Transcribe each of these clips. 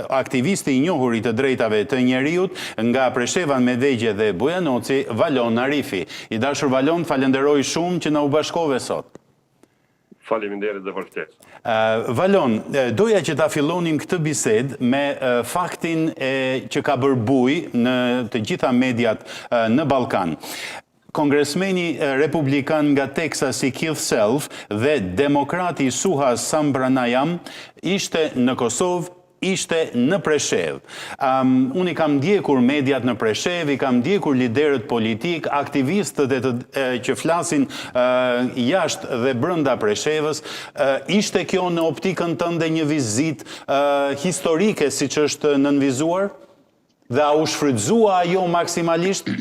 aktivisti i njohur i të drejtave të njeriut nga Presheva, Medvegje dhe Bujanoci, Valon Arifi. I dashur Valon, falenderoj shumë që na u bashkove sot. Faleminderit dhe vërtet. Valon, doja që ta fillonim këtë bised me faktin që ka bërë buj në të gjitha mediat në Ballkan. Kongresmeni republikan nga Texasi Keith Self dhe demokrati Suhas Sambranayam ishte në Kosovë, ishte në Preshev. Unë i kam ndjekur mediat në Preshev, i kam ndjekur liderët politik, aktivistët që flasin jashtë dhe brenda Preshevës. Ishte kjo në optikën tënde një vizit historike si që është nënvizuar? Dhe a u shfrytëzua ajo maksimalisht?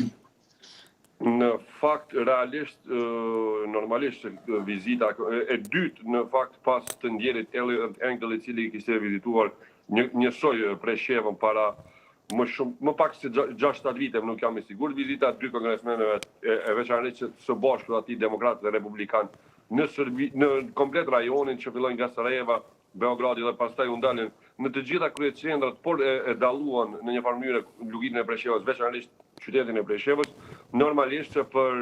Në fakt, realisht, normalisht, vizita e dytë, në fakt, pas të ndjerit Engel i cili kishte vizituar njësoj Preshevën para më pak se 6-7 vite, nuk jam i sigurt, vizita dy kongresmenëve e veçanërisht që së bashku ati demokratë dhe republikan në komplet rajonin që fillojnë nga Sarajeva, Beogradi dhe pastaj u ndalën në të gjitha kryeqendrat, por e dalluan në një farë mënyrë luginën e Preshevës, veçanërisht qytetin e Preshevës, normalisht që për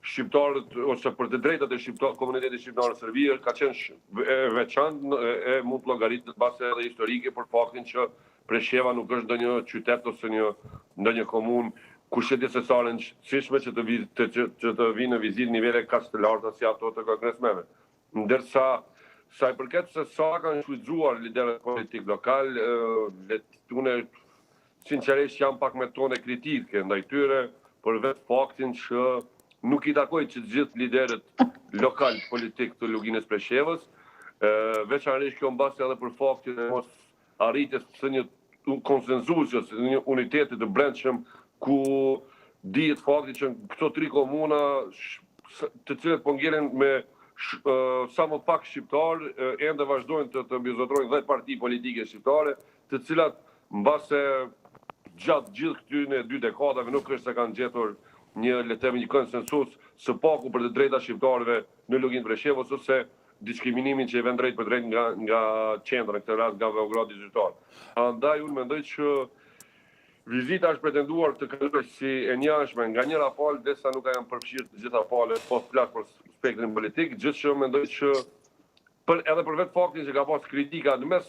shqiptarët ose për të drejtat e komunitetit shqiptar në Serbi ka qenë veçantë e mund të llogaritet base edhe historike për faktin që Presheva nuk është ndonjë qytet ose ndonjë komunë ku shëndetësore të çështme që të vinë në vizitë nivele kaq të larta si ato të kongresmenëve. Ndërsa sa i përket se sa kanë shfrytzuar liderët politik lokal, unë sinqerisht jam pak me tone kritike ndaj tyre për vetë faktin që nuk i takoj që gjithë liderët lokal politik të luginës Preshevës, veçanërisht kjo mbasi edhe për faktin e mos arritjes së një konsenzusi ose një unitetit të brendshëm ku dihet fakti që këto tri komuna të cilët po ngelen me sa më pak shqiptar, ende vazhdojnë të mbizotrojnë 10 parti politike shqiptare, të cilat mbase gjatë gjithë këtyre 2 dekadave nuk është se kanë gjetur një konsensus së paku për të drejta shqiptarëve në luginë Preshevës ose diskriminimin që i vjen drejt për drejt nga qendra, në këtë rast nga Beogradi zyrtar. Andaj unë mendoj që vizita është pretenduar të kalojë si e njashme nga njëra palë, derisa nuk janë përfshirë të gjitha palët, po flas për spektrin politik, gjithçka mendoj që edhe për vetë faktin që ka pas kritika në mes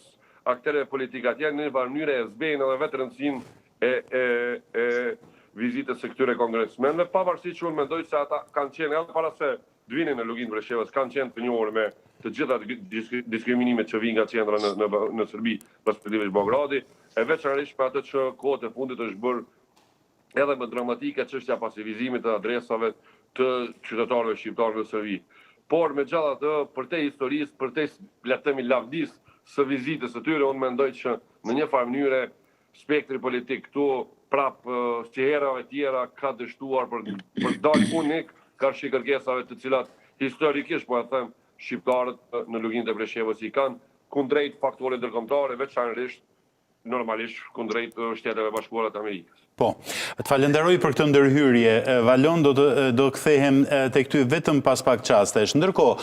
aktorëve politikë atje në një mënyrë e zbejnë edhe vetë rëndësinë e vizitës së këtyre kongresmenëve, pavarësisht që unë mendoj se ata kanë qenë edhe para se të vinin në luginë Preshevës, kanë qenë të njohur me të gjitha diskriminimet që vijnë nga qendra në Serbi, respektivisht Beogradi, e veçanërisht për atë që kohët e fundit është bërë edhe më dramatike çështja pasivizimit të adresave të qytetarëve shqiptarë në Serbi. Por megjithatë, për te historisë, për te le të themi lavdisë së vizitës së tyre, unë mendoj që në një farë mënyrë spektri politik këtu prapë si herave tjera ka dështuar për dalë unik karshi kërkesave të cilat historikisht, po e them, shqiptarët në luginë të Preshevës i kanë kundrejt faktore ndërkombëtare, veçanërisht normalisht kundrejt Shteteve Bashkuara të Amerikës. Po, të falenderoj për këtë ndërhyrje. Valon, do kthehem tek ty vetëm pas pak çastesh. Ndërkohë,